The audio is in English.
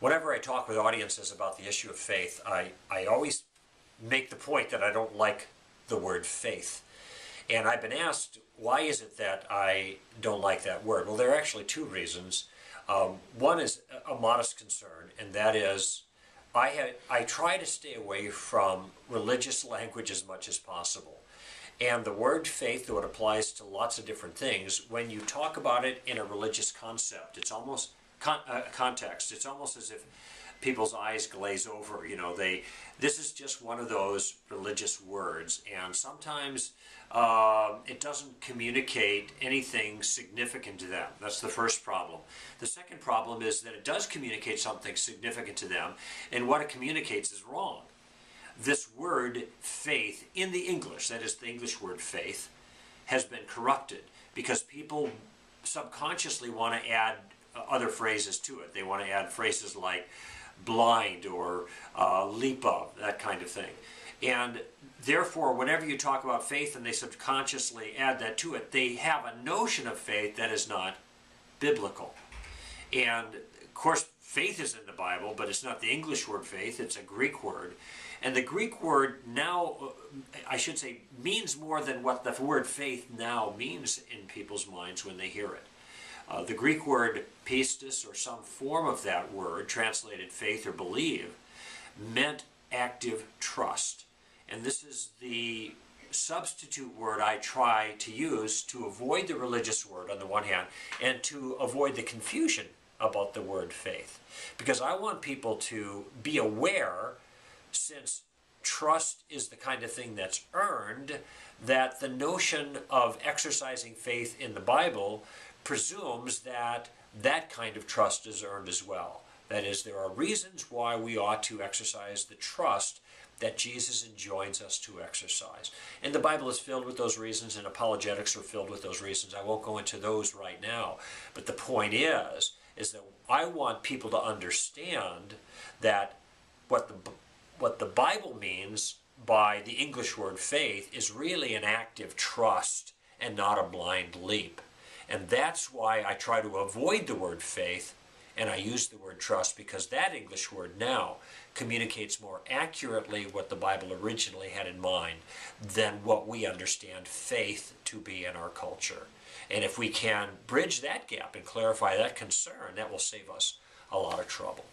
Whenever I talk with audiences about the issue of faith, I always make the point that I don't like the word faith. And I've been asked, why is it that I don't like that word? Well, there are actually two reasons. One is a modest concern, and that is I try to stay away from religious language as much as possible. And the word faith, though it applies to lots of different things, when you talk about it in a religious concept, it's almost context. It's almost as if people's eyes glaze over. You know, this is just one of those religious words, and sometimes it doesn't communicate anything significant to them. That's the first problem. The second problem is that it does communicate something significant to them, and what it communicates is wrong. This word faith in the English, that is the English word faith, has been corrupted because people subconsciously want to add other phrases to it. They want to add phrases like blind or leap of, that kind of thing. And therefore, whenever you talk about faith and they subconsciously add that to it, they have a notion of faith that is not biblical. And of course, faith is in the Bible, but it's not the English word faith, it's a Greek word. And the Greek word now, I should say, means more than what the word faith now means in people's minds when they hear it. The Greek word pistis, or some form of that word, translated faith or believe, meant active trust. And this is the substitute word I try to use to avoid the religious word on the one hand, and to avoid the confusion about the word faith. Because I want people to be aware, since trust is the kind of thing that's earned, that the notion of exercising faith in the Bible presumes that that kind of trust is earned as well. That is, there are reasons why we ought to exercise the trust that Jesus enjoins us to exercise. And the Bible is filled with those reasons, and apologetics are filled with those reasons. I won't go into those right now. But the point is that I want people to understand that what the Bible means by the English word faith is really an active trust and not a blind leap. And that's why I try to avoid the word faith, and I use the word trust, because that English word now communicates more accurately what the Bible originally had in mind than what we understand faith to be in our culture. And if we can bridge that gap and clarify that concern, that will save us a lot of trouble.